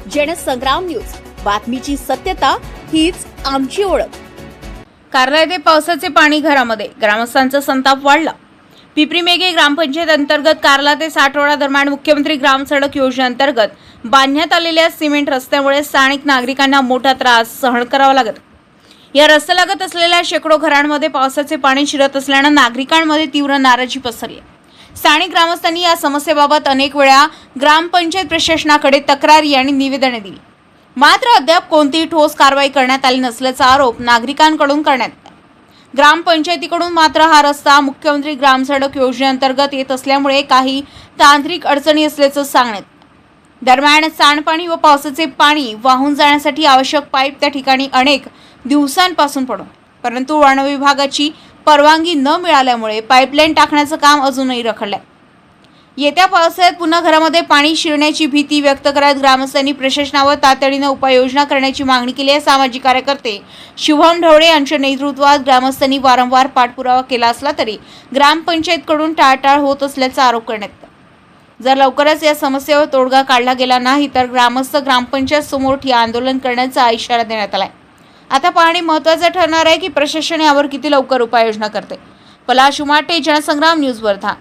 Jansangram news, बातमीची सत्यता हीच आमची ओळख। कारला येथे पावसाचे पाणी घरामध्ये, ग्रामस्थांचा संताप वाढला। पिपरी मेघे ग्रामपंचायत अंतर्गत कारला ते साठवडा दरम्यान मुख्यमंत्री ग्राम सडक योजनेअंतर्गत बांधण्यात आलेल्या सिमेंट रस्त्यामुळे स्थानिक नागरिकांना मोठा त्रास सहन करावा लागत। या रस्त्यालगत असलेल्या शेकडो घरांमध्ये पावसाचे पाणी शिरत असल्याने नागरिकांमध्ये तीव्र नाराजी पसरली। स्थानिक ग्रामस्थांनी या समस्येबाबत अनेक वेळा ग्रामपंचायत प्रशासनाकडे तक्रारी आणि निवेदने दिली, मात्र अद्याप कोणतीही ठोस कारवाई करण्यात आली नसल्याचा आरोप नागरिकांकडून करण्यात आला। ग्रामपंचायतीकडून मात्र हा रस्ता मुख्यमंत्री ग्राम सडक योजनेअंतर्गत येत असल्यामुळे काही तांत्रिक अडचणी असल्याचं सांगण्यात। दरम्यान सांडपाणी व पावसाचे पाणी वाहून जाण्यासाठी आवश्यक पाईप त्या ठिकाणी अनेक दिवसांपासून पडून, परंतु वन विभागाची परवानगी न मिळाल्यामुळे पाईपलाईन टाकण्याचं काम अजूनही रखडलंय। येत्या पावसाळ्यात पुन्हा घरामध्ये पाणी शिरण्याची भीती व्यक्त करत ग्रामस्थांनी प्रशासनावर तातडीने उपाययोजना करण्याची मागणी केली आहे। सामाजिक कार्यकर्ते शुभम ढवळे यांच्या नेतृत्वात ग्रामस्थांनी वारंवार पाठपुरावा केला असला तरी ग्रामपंचायतकडून टाळाटाळ होत असल्याचा आरोप करण्यात आला। जर लवकरच या समस्येवर तोडगा काढला गेला नाही तर ग्रामस्थ ग्रामपंचायत समोर ठिय्या आंदोलन करण्याचा इशारा देण्यात आलाय। आता पाहणे महत्त्वाचं ठरणार आहे की प्रशासन यावर किती लवकर उपाययोजना करते। पलाश उमाटे, जनसंग्राम न्यूज वर्धा।